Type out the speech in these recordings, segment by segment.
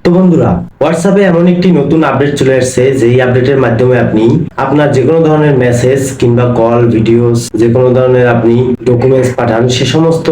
তো বন্ধুরা, হোয়াটসঅ্যাপে এমন একটি নতুন আপডেট চলে আসছে যেই আপডেটের মাধ্যমে আপনি আপনার যে কোনো ধরনের মেসেজ কিংবা কল, ভিডিওস, যে কোনো ধরনের আপনি ডকুমেন্টস পাঠান, সে সমস্ত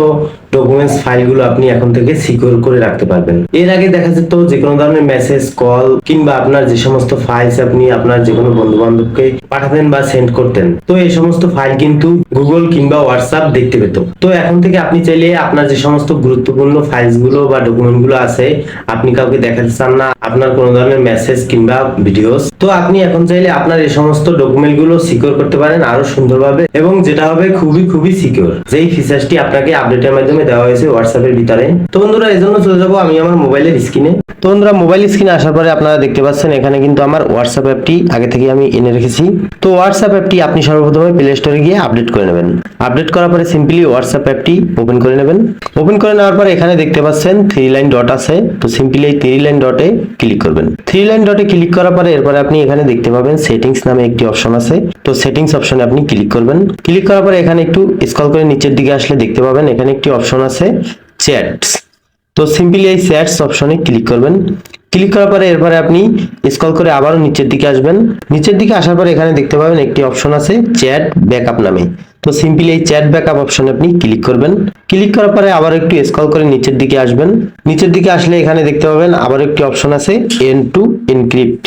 ডকুমেন্টস ফাইলগুলো আপনি এখন থেকে সিকিউর করে রাখতে পারবেন। এর আগে দেখা যেত যে কোনো ধরনের মেসেজ, কল কিংবা আপনার যে সমস্ত ফাইলস আপনি আপনার যে কোনো বন্ধু বান্ধবকে পাঠাতেন বা সেন্ড করতেন, তো এই সমস্ত ফাইল কিন্তু গুগল কিংবা হোয়াটসঅ্যাপ দেখতে পেত। তো এখন থেকে আপনি চাইলে আপনার যে সমস্ত গুরুত্বপূর্ণ ফাইলস গুলো বা ডকুমেন্ট গুলো আছে, আপনি কাউকে দেখাতে চান না আপনার কোনো ধরনের মেসেজ কিংবা ভিডিওস, তো আপনি এখন চাইলে আপনার এই সমস্ত ডকুমেন্ট গুলো সিকিউর করতে পারেন আরো সুন্দরভাবে, এবং যেটা হবে খুবই সিকিউর। যেই ফিচারটি আপনাকে আপডেটের মাধ্যমে দেওয়া হয়েছে হোয়াটসঅ্যাপ এর ভিতরে। তো বন্ধুরা, এই জন্য চলে যাবো আমি আমার মোবাইলের স্ক্রিনে। তো বন্ধুরা, মোবাইল স্ক্রিনে আসার পরে আপনারা দেখতে পাচ্ছেন এখানে কিন্তু আমার হোয়াটসঅ্যাপ অ্যাপটি আগে থেকে আমি এনে রেখেছি। তো হোয়াটসঅ্যাপ অ্যাপটি আপনি সর্বপ্রথমে প্লে স্টোরে গিয়ে আপডেট করে নেবেন। আপডেট করার পরে সিম্পলি হোয়াটসঅ্যাপ অ্যাপটি ওপেন করে নেবেন। ওপেন করে নেওয়ার পরে এখানে দেখতে পাচ্ছেন 3 লাইন ডট আছে। তো সিম্পলি এই 3 লাইন ডটে ক্লিক করবেন। 3 লাইন ডটে ক্লিক করার পরে এরপরে আপনি এখানে দেখতে পাবেন সেটিংস নামে একটি অপশন আছে। তো সেটিংস অপশনে আপনি ক্লিক করবেন। ক্লিক করার পরে এখানে একটু স্ক্রল করে নিচের দিকে আসলে দেখতে পাবেন এখানে একটি অপশন আছে চ্যাটস। তো সিম্পলি এই চ্যাটস অপশনে ক্লিক করবেন। ক্লিক করার পরে এরপরে আপনি স্ক্রল করে আবারও নিচের দিকে আসবেন। নিচের দিকে আসার পরে এখানে দেখতে পাবেন একটি অপশন আছে চ্যাট ব্যাকআপ নামে। তো সিম্পলি এই চ্যাট ব্যাকআপ অপশনে আপনি ক্লিক করবেন। ক্লিক করার পরে আবার একটু স্ক্রল করে নিচের দিকে আসবেন। নিচের দিকে আসলে এখানে দেখতে পাবেন আবার একটি অপশন আছে এন্ড টু এনক্রিপ্ট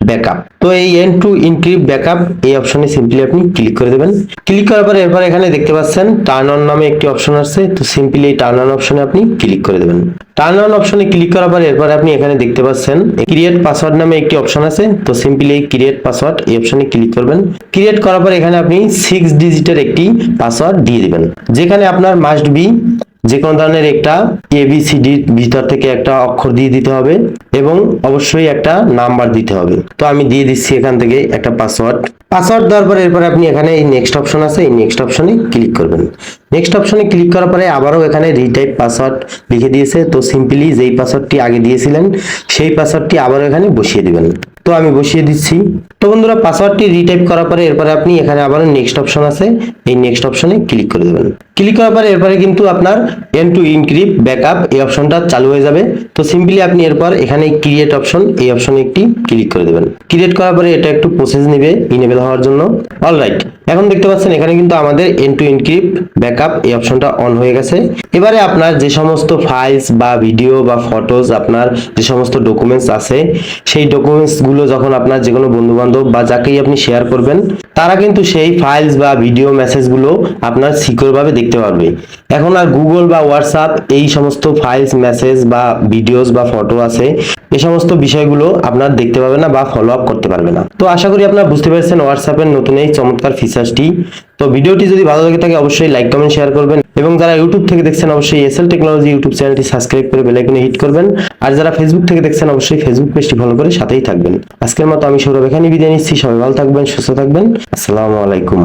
ব্যাকআপ। তো এই এন্ড টু এনক্রিপ্ট ব্যাকআপ এই অপশনে সিম্পলি আপনি ক্লিক করে দেবেন। ক্লিক করার পরে এরপর এখানে দেখতে পাচ্ছেন টার্ন অন নামে একটি অপশন আছে। তো সিম্পলি এই টার্ন অন অপশনে আপনি ক্লিক করে দেবেন। টার্ন অন অপশনে ক্লিক করার পরে এরপর আপনি এখানে দেখতে পাচ্ছেন ক্রিয়েট পাসওয়ার্ড নামে একটি অপশন আছে। তো সিম্পলি এই ক্রিয়েট পাসওয়ার্ড এই অপশনে ক্লিক করবেন। ক্রিয়েট করার পরে এখানে আপনি 6 ডিজিটের একটি পাসওয়ার্ড দিয়ে দিবেন, যেখানে আপনার মাস্ট বি যে কোনো ধরনের একটা এবিসিডির ভিতর থেকে একটা অক্ষর দিয়ে দিতে হবে এবং অবশ্যই একটা নাম্বার দিতে হবে। তো আমি দিয়ে দিচ্ছি এখান থেকে একটা পাসওয়ার্ড। পাসওয়ার্ড দেওয়ার পরে এরপরে আপনি এখানে এই নেক্সট অপশন আছে, এই নেক্সট অপশনে ক্লিক করবেন। নেক্সট অপশনে ক্লিক করার পরে আবারও এখানে রিটাইপ পাসওয়ার্ড লিখে দিয়েছে। তো সিম্পলি যেই পাসওয়ার্ডটি আগে দিয়েছিলেন সেই পাসওয়ার্ডটি আবারও এখানে বসিয়ে দিবেন। তো আমি বসিয়ে দিচ্ছি। তো বন্ধুরা, পাসওয়ার্ডটি রিটাইপ করার পরে এরপরে আপনি এখানে আবারও নেক্সট অপশন আছে, এই নেক্সট অপশনে ক্লিক করে দেবেন। ক্লিক করার পরে এরপরে কিন্তু আপনার এন্ড টু এনক্রিপ্ট ব্যাকআপ এই অপশনটা চালু হয়ে যাবে। তো সিম্পলি আপনি এরপর এখানে ক্রিয়েট অপশন এই অপশনে একটি ক্লিক করে দেবেন। ক্রিয়েট করার পরে এটা একটু প্রসেস নেবে ইনেবল হওয়ার জন্য। অলরাইট, এখন দেখতে পাচ্ছেন এখানে কিন্তু আমাদের এন্ড টু এনক্রিপ্ট ব্যাকআপ এই অপশনটা অন হয়ে গেছে। এবারে আপনার যে সমস্ত ফাইলস বা ভিডিও বা ফটোস, আপনার যে সমস্ত ডকুমেন্টস আছে, সেই ডকুমেন্টস গুলো যখন আপনার যে কোনো বন্ধু বান্ধব বা যাকেই আপনি শেয়ার করবেন, তারা কিন্তু সেই ফাইলস বা ভিডিও মেসেজ গুলো আপনার সিকিউর ভাবে দেখতে পারবে। এখন আর গুগল বা হোয়াটসঅ্যাপ এই সমস্ত ফাইলস, মেসেজ বা ভিডিওস বা ফটো আছে, এই সমস্ত বিষয়গুলো আপনার দেখতে পাবে না বা ফলো আপ করতে পারবে না। তো আশা করি আপনারা বুঝতে পেরেছেন হোয়াটসঅ্যাপের নতুন এই চমৎকার ফিচারটি। তো ভিডিওটি যদি ভালো লাগে থাকে অবশ্যই লাইক, কমেন্ট, শেয়ার করবেন, এবং যারা ইউটিউব থেকে দেখছেন অবশ্যই এসএল টেকনোলজি ইউটিউব চ্যানেলটি সাবস্ক্রাইব করে বেল আইকনে হিট করবেন, আর যারা ফেসবুক থেকে দেখছেন অবশ্যই ফেসবুক পেজটি ফলো করে সাথেই থাকবেন। আজকের মতো আমি সৌরভ এখানে বিদায় নিচ্ছি। সবাই ভালো থাকবেন, সুস্থ থাকবেন। আসসালামু আলাইকুম।